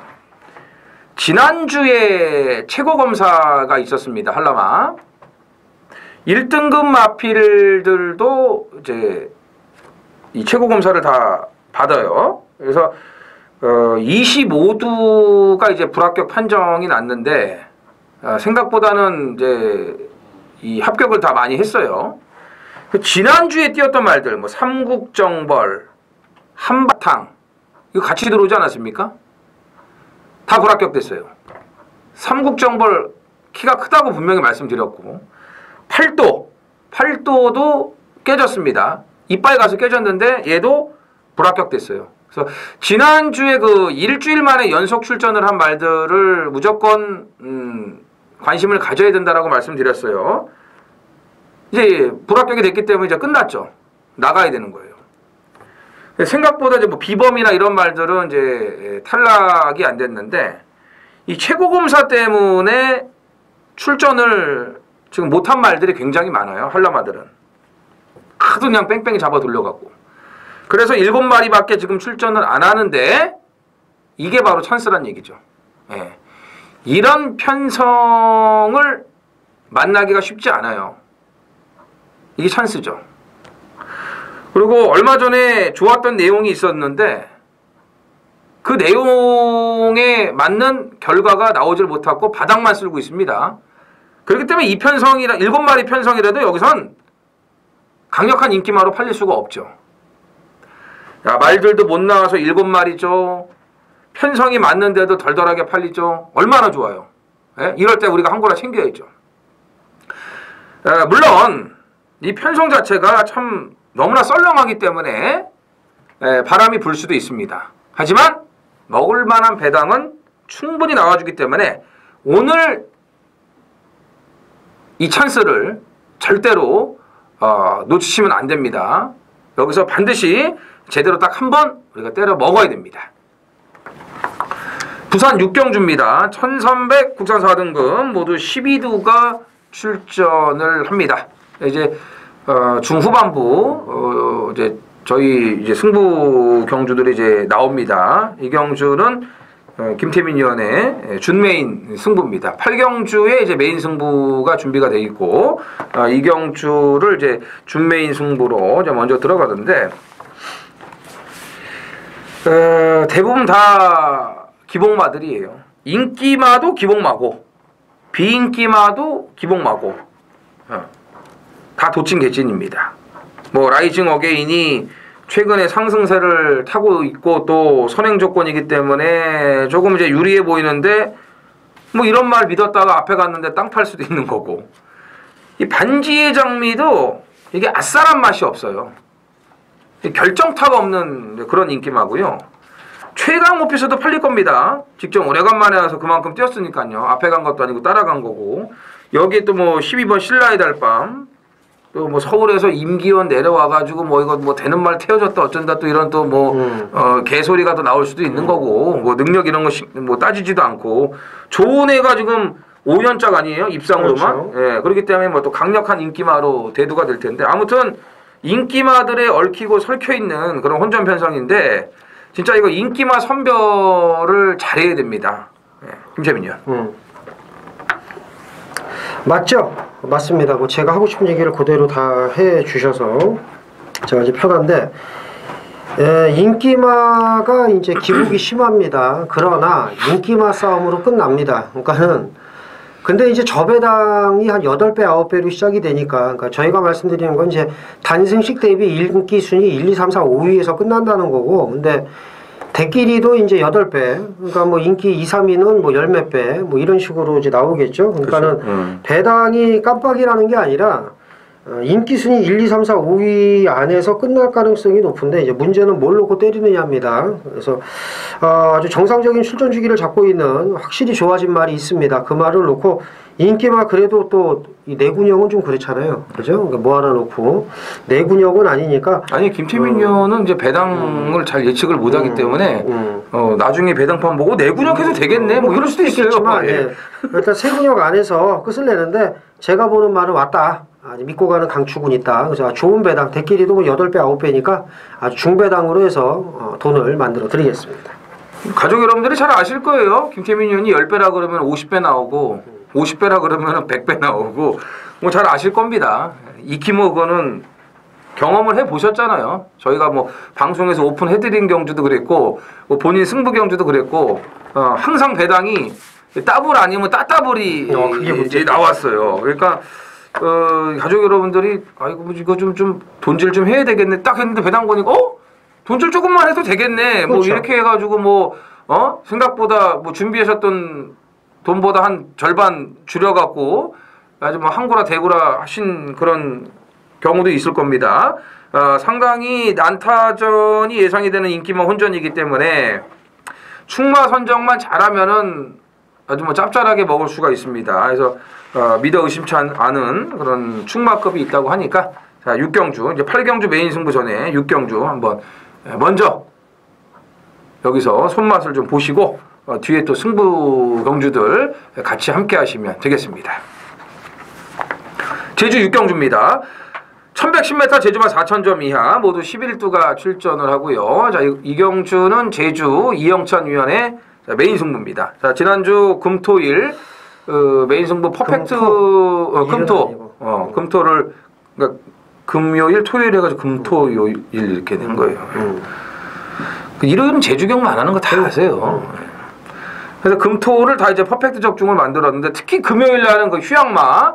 지난주에 최고검사가 있었습니다. 한라마 1등급 마필들도 이제 이 최고검사를 다 받아요. 그래서 25두가 이제 불합격 판정이 났는데 생각보다는 이제 이 합격을 다 많이 했어요. 지난주에 뛰었던 말들 뭐 삼국정벌, 한바탕 이거 같이 들어오지 않았습니까? 다 불합격됐어요. 삼국정벌 키가 크다고 분명히 말씀드렸고 팔도도 깨졌습니다. 이빨 가서 깨졌는데 얘도 불합격됐어요. 그래서 지난주에 그 일주일 만에 연속 출전을 한 말들을 무조건 관심을 가져야 된다라고 말씀드렸어요. 이제 불합격이 됐기 때문에 이제 끝났죠. 나가야 되는 거예요. 생각보다 이제 뭐 비범이나 이런 말들은 이제 탈락이 안 됐는데 이 최고검사 때문에 출전을 지금 못한 말들이 굉장히 많아요. 한라마들은 하도 그냥 뺑뺑이 잡아 돌려갖고 그래서 7마리밖에 지금 출전을 안 하는데 이게 바로 찬스란 얘기죠. 예. 이런 편성을 만나기가 쉽지 않아요. 이게 찬스죠. 그리고 얼마 전에 좋았던 내용이 있었는데 그 내용에 맞는 결과가 나오질 못하고 바닥만 쓸고 있습니다. 그렇기 때문에 이 편성이라 7마리 편성이라도 여기선 강력한 인기마로 팔릴 수가 없죠. 야, 말들도 못 나와서 7마리죠. 편성이 맞는데도 덜덜하게 팔리죠. 얼마나 좋아요. 예? 이럴 때 우리가 한 거나 챙겨야죠. 물론 이 편성 자체가 참 너무나 썰렁하기 때문에 바람이 불 수도 있습니다. 하지만 먹을 만한 배당은 충분히 나와주기 때문에 오늘 이 찬스를 절대로 놓치시면 안 됩니다. 여기서 반드시 제대로 딱 한 번 우리가 때려 먹어야 됩니다. 부산 6경주입니다. 1300 국산 4등급 모두 12두가 출전을 합니다. 이제 중후반부 이제 저희 이제 승부 경주들이 이제 나옵니다. 이 경주는 김태민 위원의 준메인 승부입니다. 8경주에 이제 메인 승부가 준비가 되어 있고 이 경주를 이제 준메인 승부로 이제 먼저 들어가던데 대부분 다 기복마들이에요. 인기마도 기복마고 비인기마도 기복마고 다 도찐개찐입니다. 뭐 라이징 어게인이 최근에 상승세를 타고 있고 또 선행 조건이기 때문에 조금 이제 유리해 보이는데 뭐 이런 말 믿었다가 앞에 갔는데 땅 팔 수도 있는 거고 이 반지의 장미도 이게 아싸란 맛이 없어요. 결정타가 없는 그런 인기마고요. 최강 오피스도 팔릴 겁니다. 직접 오래간만에 와서 그만큼 뛰었으니까요. 앞에 간 것도 아니고 따라간 거고 여기 또 뭐 12번 신라의 달밤 또 뭐 서울에서 임기원 내려와가지고 뭐 이거 뭐 되는 말 태워줬다 어쩐다 또 이런 또 뭐 개소리가 또 나올 수도 있는 거고 뭐 능력 이런 거 뭐 따지지도 않고 좋은 애가 지금 5년짝 아니에요 입상으로만. 그렇죠. 예, 그렇기 때문에 뭐 또 강력한 인기마로 대두가 될 텐데 아무튼 인기마들에 얽히고 설켜 있는 그런 혼전 편성인데 진짜 이거 인기마 선별을 잘해야 됩니다. 예, 김채민 의원. 맞죠? 맞습니다. 뭐 제가 하고 싶은 얘기를 그대로 다 해주셔서 제가 이제 편한데 인기마가 이제 기복이 심합니다. 그러나 인기마 싸움으로 끝납니다. 그러니까는 근데 이제 저배당이 한 8배, 9배로 시작이 되니까 그러니까 저희가 말씀드리는 건 이제 단승식 대비 인기 순위 1, 2, 3, 4, 5위에서 끝난다는 거고 근데 대끼리도 이제 8배, 그러니까 뭐 인기 2, 3위는 뭐 10몇 배, 뭐 이런 식으로 이제 나오겠죠. 그러니까는 배당이 깜빡이라는 게 아니라 인기 순위 1, 2, 3, 4, 5위 안에서 끝날 가능성이 높은데 이제 문제는 뭘 놓고 때리느냐입니다. 그래서 아주 정상적인 출전 주기를 잡고 있는 확실히 좋아진 말이 있습니다. 그 말을 놓고 인기만 그래도 또 이 내군형은 좀 그렇잖아요. 그죠? 그러니까 뭐 하나 놓고 내군형은 아니니까 아니 김태민 의원은 이제 배당을 잘 예측을 못하기 때문에 나중에 배당판 보고 내군역해도 되겠네 뭐 이럴 수도 있겠지만 예. 일단 세군역 안에서 끝을 내는데 제가 보는 말은 왔다. 아주 믿고 가는 강추군 있다. 그래서 좋은 배당 대끼리도 뭐 8배 9배니까 아주 중배당으로 해서 돈을 만들어 드리겠습니다. 가족 여러분들이 잘 아실 거예요. 김태민 의원이 10배라 그러면 50배 나오고 50배라 그러면 100배 나오고 뭐 잘 아실 겁니다. 익히 뭐 그거는 경험을 해보셨잖아요. 저희가 뭐 방송에서 오픈해드린 경주도 그랬고 뭐 본인 승부 경주도 그랬고 항상 배당이 따블 아니면 따따블이 이제 나왔어요. 그러니까 가족 여러분들이 아이고 이거 좀 돈질 좀 해야 되겠네 딱 했는데 배당 보니까 돈질 조금만 해도 되겠네. 그렇죠. 뭐 이렇게 해가지고 뭐 생각보다 뭐 준비하셨던 돈보다 한 절반 줄여갖고 아주 뭐 항구라 대구라 하신 그런 경우도 있을 겁니다. 상당히 난타전이 예상이 되는 인기만 혼전이기 때문에 충마 선정만 잘하면은 아주 뭐 짭짤하게 먹을 수가 있습니다. 그래서 믿어 의심치 않은 그런 충마급이 있다고 하니까 자 6경주 이제 8경주 메인 승부 전에 6경주 한번 먼저 여기서 손맛을 좀 보시고 뒤에 또 승부 경주들 같이 함께 하시면 되겠습니다. 제주 6경주입니다. 1110m 제주만 4000점 이하 모두 11두가 출전을 하고요. 자, 이 경주는 제주 이영찬 위원의 메인 승부입니다. 자, 지난주 금토일 메인 승부 퍼펙트 금토를 그러니까 금요일 토요일 해가지고 금토요일 이렇게 된 거예요. 일요일은 제주 경마 안 하는 거 다 아세요. 그래서 금토를 다 이제 퍼펙트 적중을 만들었는데 특히 금요일 날은 그 휴양마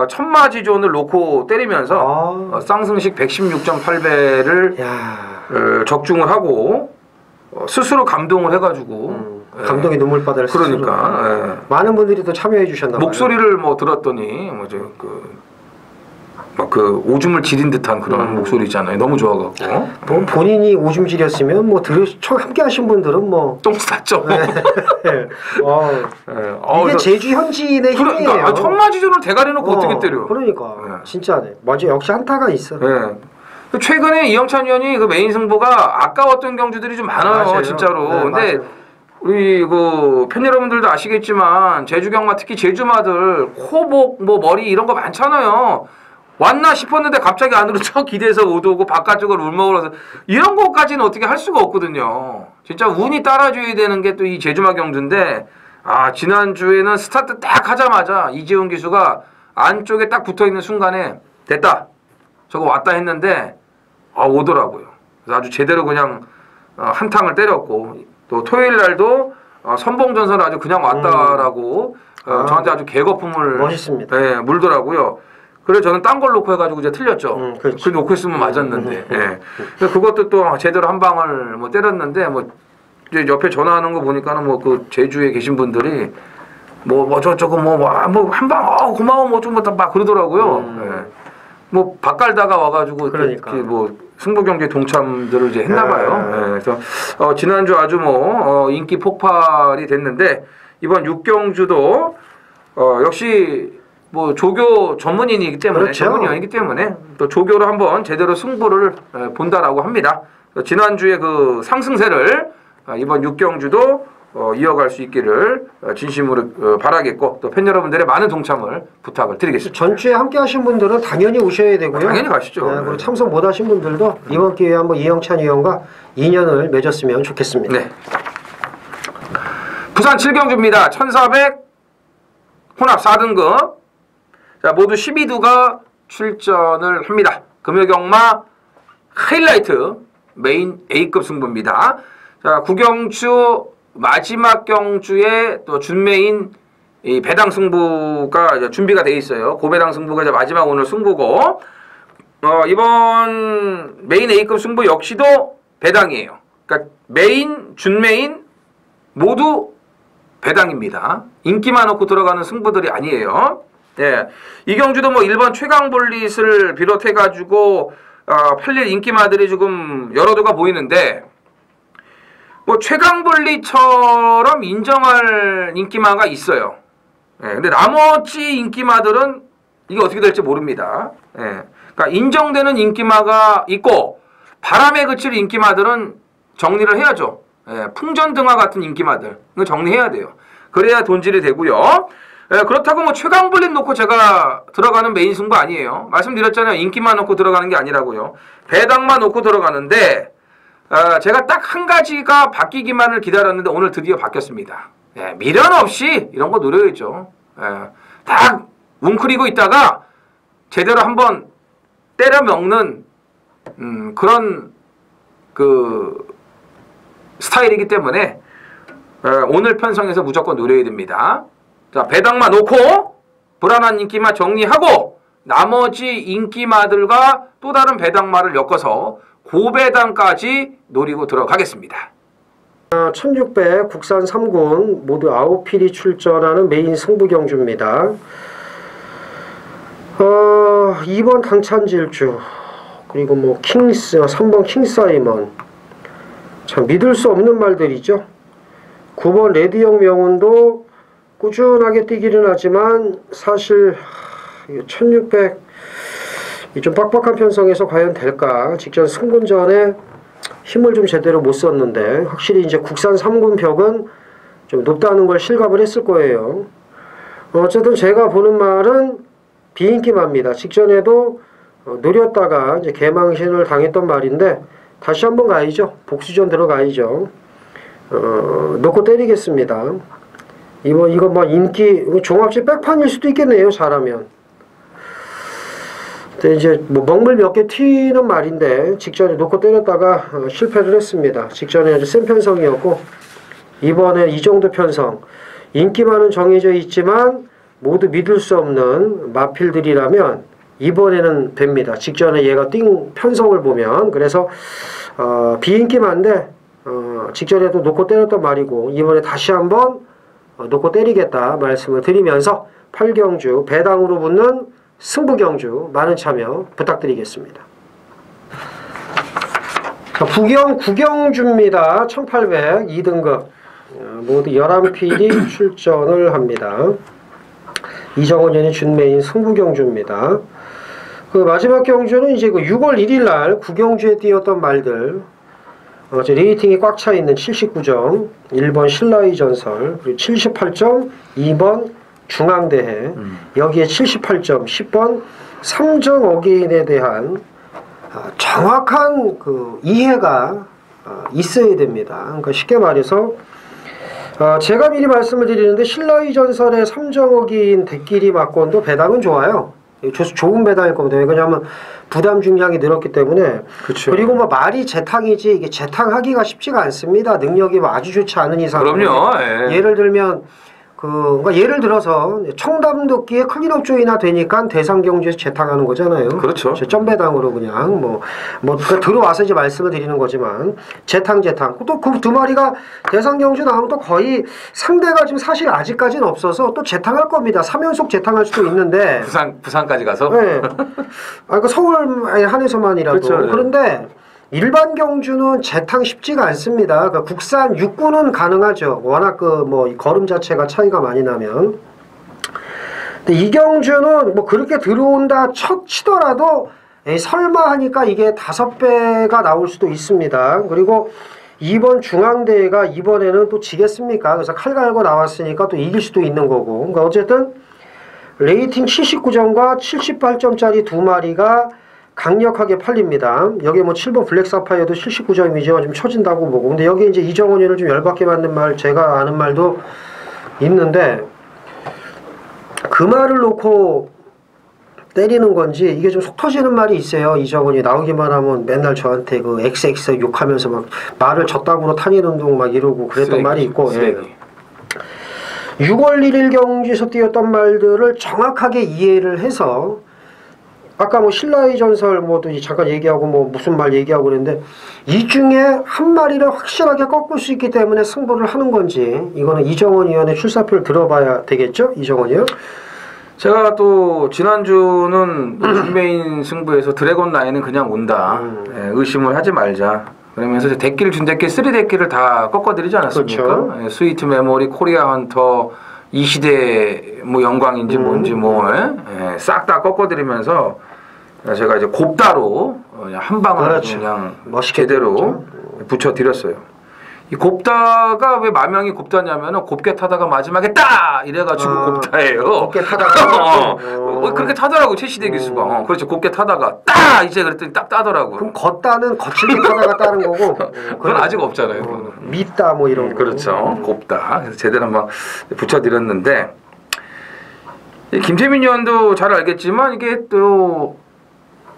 천마지존을 놓고 때리면서 쌍승식 116.8배를 적중을 하고 스스로 감동을 해가지고 감동의 눈물바다를 그러니까 많은 분들이 또 참여해 주셨나 봐요. 목소리를 뭐 들었더니 뭐죠 그 오줌을 지린 듯한 그런 목소리 있잖아요. 너무 좋아갖고. 뭐 본인이 오줌 지렸으면 뭐 함께 하신 분들은 뭐 똥 쌌죠. 이게 제주 현지인의 힘이에요. 그러니까 천마지존을 대가리 놓고 어떻게 때려? 그러니까 진짜 맞아. 역시 한타가 있어. 최근에 이영찬 위원이 그 메인 승부가 아까웠던 경주들이 좀 많아요. 맞아요. 진짜로. 근데 맞아요. 우리 그 팬 여러분들도 아시겠지만 제주 경마 특히 제주마들 코목 뭐 머리 이런 거 많잖아요. 왔나 싶었는데 갑자기 안으로 쳐 기대서 못 오고 바깥쪽으로 울먹으러서 이런 것까지는 어떻게 할 수가 없거든요. 진짜 운이 따라줘야 되는 게 또 이 제주마 경주인데 지난주에는 스타트 딱 하자마자 이재훈 기수가 안쪽에 딱 붙어있는 순간에 됐다 저거 왔다 했는데 오더라고요. 그래서 아주 제대로 그냥 한탕을 때렸고 또 토요일 날도 선봉전선을 아주 그냥 왔다라고 저한테 아주 개거품을 멋있습니다. 물더라고요. 그래서 저는 딴 걸 놓고 해가지고 이제 틀렸죠. 그 놓고 했으면 맞았는데. 그것도 또 제대로 한 방을 뭐 때렸는데 뭐 이제 옆에 전화하는 거 보니까는 뭐 그 제주에 계신 분들이 저거 한 방 고마워 뭐 좀 막 그러더라고요. 뭐 바깔다가 와가지고 그러니까 뭐 승부 경기에 동참들을 이제 했나봐요. 그래서 지난주 아주 인기 폭발이 됐는데 이번 6경주도 역시 뭐 조교 전문인이기 때문에 그렇죠. 전문위원이기 때문에 또 조교로 한번 제대로 승부를 본다라고 합니다. 지난주에 그 상승세를 이번 6경주도 이어갈 수 있기를 진심으로 바라겠고 또 팬 여러분들의 많은 동참을 부탁을 드리겠습니다. 전주에 함께 하신 분들은 당연히 오셔야 되고요. 당연히 가시죠. 그리고 참석 못 하신 분들도 이번 기회에 한번 이영찬 의원과 인연을 맺었으면 좋겠습니다. 네. 부산 7경주입니다. 1400 혼합 4등급 자, 모두 12두가 출전을 합니다. 금요경마 하이라이트 메인 A급 승부입니다. 자, 9경주 마지막 경주에 또 준메인 이 배당 승부가 이제 준비가 돼 있어요. 고배당 승부가 이제 마지막 오늘 승부고 이번 메인 A급 승부 역시도 배당이에요. 그러니까 메인, 준메인 모두 배당입니다. 인기만 놓고 들어가는 승부들이 아니에요. 예, 이경주도 뭐 일본 최강볼릿을 비롯해가지고 팔릴 인기마들이 지금 여러 도가 보이는데 뭐 최강볼릿처럼 인정할 인기마가 있어요. 예, 근데 나머지 인기마들은 이게 어떻게 될지 모릅니다. 예, 그러니까 인정되는 인기마가 있고 바람에 그칠 인기마들은 정리를 해야죠. 예, 풍전등화 같은 인기마들 이거 정리해야 돼요. 그래야 돈질이 되고요. 예, 그렇다고 뭐 최강볼릿 놓고 제가 들어가는 메인 승부 아니에요. 말씀드렸잖아요. 인기만 놓고 들어가는 게 아니라고요. 배당만 놓고 들어가는데 제가 딱 한 가지가 바뀌기만을 기다렸는데 오늘 드디어 바뀌었습니다. 예, 미련 없이 이런 거 노려야죠. 예, 딱 웅크리고 있다가 제대로 한번 때려 먹는 그런 그 스타일이기 때문에 오늘 편성에서 무조건 노려야 됩니다. 자, 배당만 놓고 불안한 인기마 정리하고 나머지 인기마들과 또 다른 배당마를 엮어서 고배당까지 노리고 들어가겠습니다. 1600 국산 3군 모두 9필이 출전하는 메인 승부경주입니다. 2번 당찬질주 그리고 뭐 킹스 3번 킹사이먼 참 믿을 수 없는 말들이죠. 9번 레드형 명운도 꾸준하게 뛰기는 하지만 사실 1600 좀 빡빡한 편성에서 과연 될까? 직전 승군전에 힘을 좀 제대로 못 썼는데 확실히 이제 국산 3군 벽은 좀 높다는 걸 실감을 했을 거예요. 어쨌든 제가 보는 말은 비인기마입니다. 직전에도 느렸다가 이제 개망신을 당했던 말인데 다시 한번 가야죠. 복수전 들어가야죠. 놓고 때리겠습니다. 이거 뭐 인기 종합지 백판일 수도 있겠네요. 잘하면. 근데 이제 뭐 먹물 몇 개 튀는 말인데 직전에 놓고 때렸다가 실패를 했습니다. 직전에 아주 센 편성이었고 이번에 이 정도 편성 인기만은 정해져 있지만 모두 믿을 수 없는 마필들이라면 이번에는 됩니다. 직전에 얘가 띵 편성을 보면 그래서 비인기만인데 직전에도 놓고 때렸던 말이고 이번에 다시 한번 놓고 때리겠다 말씀을 드리면서 8경주 배당으로 붙는 승부경주 많은 참여 부탁드리겠습니다. 자, 구경주입니다. 1800 2등급 모두 11필이 출전을 합니다. 이정원 연이 준메인 승부경주입니다. 그 마지막 경주는 이제 그 6월 1일 날 구경주에 뛰었던 말들 레이팅이 꽉 차 있는 79점 1번 신라의 전설 그리고 78점 2번 중앙대회 여기에 78점 10번 삼정 어게인에 대한 정확한 그 이해가 있어야 됩니다. 그러니까 쉽게 말해서 제가 미리 말씀을 드리는데 신라의 전설의 삼정 어게인 대끼리 막건도 배당은 좋아요. 좋은 배당일 겁니다. 왜냐하면 부담 중량이 늘었기 때문에. 그쵸. 그리고 뭐 말이 재탕이지 이게 재탕하기가 쉽지가 않습니다. 능력이 뭐 아주 좋지 않은 이상. 그럼요. 예. 예를 들면 그러니까 예를 들어서 청담도끼에 클린업 조이나 되니까 대상경주에서 재탕하는 거잖아요. 그렇죠. 점배당으로 그냥 그러니까 들어와서 이제 말씀을 드리는 거지만 재탕 또 그 두 마리가 대상경주 나오면 또 거의 상대가 지금 사실 아직까지는 없어서 또 재탕할 겁니다. 3연속 재탕할 수도 있는데 부산까지 가서. 네. 그 서울 한해서만이라도 그렇죠. 그런데. 일반 경주는 재탕 쉽지가 않습니다. 그러니까 국산 육군은 가능하죠. 워낙 걸음 자체가 차이가 많이 나면. 근데 이 경주는 뭐 그렇게 들어온다 치더라도 설마 하니까 이게 5배가 나올 수도 있습니다. 그리고 이번 중앙대회가 이번에는 또 지겠습니까? 그래서 칼 갈고 나왔으니까 또 이길 수도 있는 거고. 그러니까 어쨌든 레이팅 79점과 78점짜리 두 마리가 강력하게 팔립니다. 여기 뭐 7번 블랙사파이어도 79점이지만 좀 처진다고 보고. 근데 여기 이제 이정원이를 좀 열받게 만든 말, 제가 아는 말도 있는데, 그 말을 놓고 때리는 건지, 이게 좀 속 터지는 말이 있어요. 이정원이 나오기만 하면 맨날 저한테 그 XX 욕하면서 막 말을 저따구로 탄인 운동 막 이러고 그랬던 쓰레기, 말이 있고, 쓰레기. 6월 1일 경주에서 뛰었던 말들을 정확하게 이해를 해서 아까 뭐 신라의 전설 뭐도 잠깐 얘기하고 뭐 무슨 말 얘기하고 그랬는데 이 중에 한 마리를 확실하게 꺾을 수 있기 때문에 승부를 하는 건지 이거는 이정원 위원의 출사표를 들어봐야 되겠죠? 이정원이요? 제가 또 지난주는 중메인 승부에서 드래곤 라인은 그냥 온다. 예, 의심을 하지 말자. 그러면서 데끼를 준 데끼 3데끼를 다 꺾어드리지 않았습니까? 그렇죠. 예, 스위트 메모리, 코리아 헌터, 이 시대 뭐 영광인지 뭔지 뭐 싹 다 꺾어드리면서 제가 이제 곱다로 그냥 한 방을 그렇죠. 그냥 멋있게 제대로 붙여드렸어요. 이 곱다가 왜 마명이 곱다냐면은 곱게 타다가 마지막에 따 이래가지고 곱다예요. 곱게 타다가 그렇게 타더라고 최시대 기수가. 그렇죠. 곱게 타다가 따 이제 그랬더니 딱 따더라고. 그럼 걷다는 거칠게 타다가 따는 거고 그건 아직 없잖아요. 그거는. 밑다 뭐 이런 거. 그렇죠. 곱다. 그래서 제대로 한번 붙여드렸는데 이 김태민 의원도 잘 알겠지만 이게 또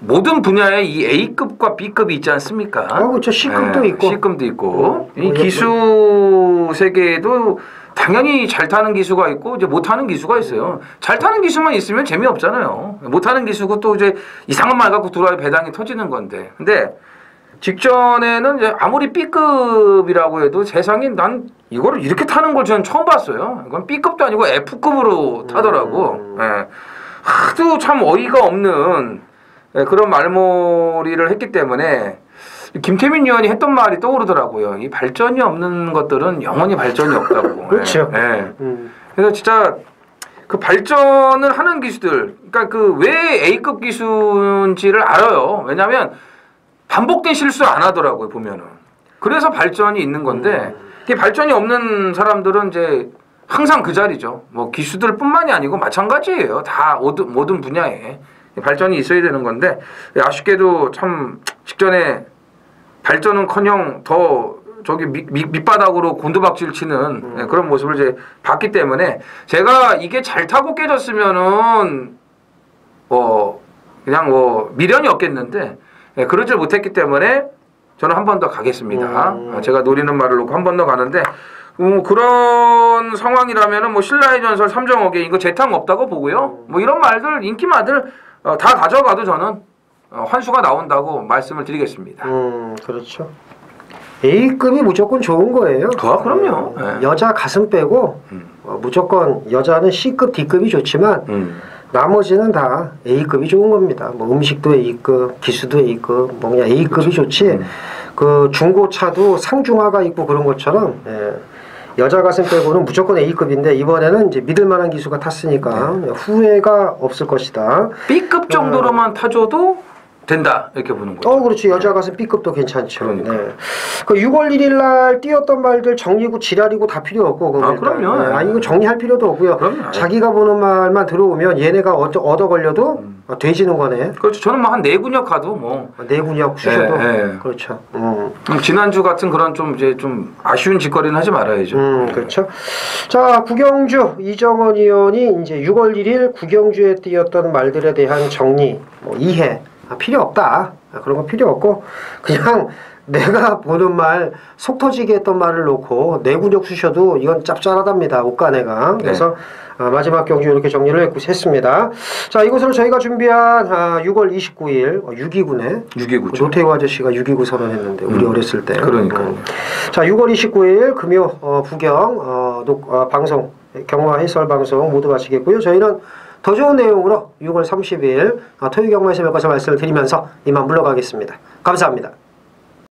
모든 분야에 이 A급과 B급이 있지 않습니까? 그렇죠. C급도 있고. C급도 있고. 이 뭐 기수 세계에도 당연히 잘 타는 기수가 있고 이제 못 타는 기수가 있어요. 잘 타는 기수만 있으면 재미없잖아요. 못 타는 기수고 또 이제 이상한 말 갖고 들어와야 배당이 터지는 건데. 근데 직전에는 이제 아무리 B급이라고 해도 세상에 난 이거를 이렇게 타는 걸 저는 처음 봤어요. 이건 B급도 아니고 F급으로 타더라고. 예. 하도 참 어이가 없는 그런 말머리를 했기 때문에 김태민 의원이 했던 말이 떠오르더라고요. 이 발전이 없는 것들은 영원히 발전이 없다고. 그렇죠. 예. 그래서 진짜 그 발전을 하는 기수들, 그러니까 그 왜 A급 기수인지를 알아요. 왜냐하면 반복된 실수를 안 하더라고요, 보면은. 그래서 발전이 있는 건데, 이게 발전이 없는 사람들은 이제 항상 그 자리죠. 뭐 기수들뿐만이 아니고 마찬가지예요. 다 모든 분야에 발전이 있어야 되는 건데, 아쉽게도 참 직전에 발전은커녕 더 저기 밑바닥으로 곤두박질 치는 그런 모습을 이제 봤기 때문에 제가 이게 잘 타고 깨졌으면은 그냥 미련이 없겠는데 그러질 못했기 때문에 저는 한 번 더 가겠습니다. 제가 노리는 말을 놓고 한 번 더 가는데 그런 상황이라면은 뭐 신라의 전설 3정어게 이거 재탕 없다고 보고요. 뭐 이런 말들 인기마들 다 가져가도 저는 환수가 나온다고 말씀을 드리겠습니다. 그렇죠. A급이 무조건 좋은 거예요. 그럼요. 네. 여자 가슴 빼고 무조건 여자는 C급, D급이 좋지만 나머지는 다 A급이 좋은 겁니다. 뭐 음식도 A급, 기수도 A급, 뭐 그냥 A급이 그렇죠. 좋지. 그 중고차도 상중하가 있고 그런 것처럼 여자 가슴 빼고는 무조건 A급인데 이번에는 이제 믿을 만한 기수가 탔으니까 후회가 없을 것이다. B급 정도로만 타줘도 된다 이렇게 보는 거죠. 그렇지. 여자 가슴 B급도 괜찮죠. 그러니까. 네. 그 6월 1일 날 띄었던 말들 정리고 지랄이고 다 필요 없고 그럼요. 이거 정리할 필요도 없고요. 그럼요. 자기가 보는 말만 들어오면 얘네가 얻어 걸려도 돼지는 거네. 그렇죠. 저는 뭐 한 내군역 가도 뭐 내군역 쑤셔도 그렇죠. 지난주 같은 그런 좀 이제 좀 아쉬운 짓거리는 하지 말아야죠. 그렇죠. 자, 국영주 이정원 의원이 이제 6월 1일 국영주에 띄었던 말들에 대한 정리, 뭐 이해 필요 없다. 그런 거 필요 없고 그냥 내가 보는 말 속 터지게 했던 말을 놓고 내군역 쑤셔도 이건 짭짤하답니다. 옷가네가. 그래서 마지막 경주 이렇게 정리를 했습니다. 자, 이것으로 저희가 준비한 6월 29일 6.29네. 6.29죠. 노태우 아저씨가 6.29 선언했는데 우리 어렸을 때. 그러니까요. 자, 6월 29일 금요 부경 방송 경마 해설 방송 모두 마치겠고요. 저희는 더 좋은 내용으로 6월 30일 토요경마에서 몇 가지 말씀을 드리면서 이만 물러가겠습니다. 감사합니다.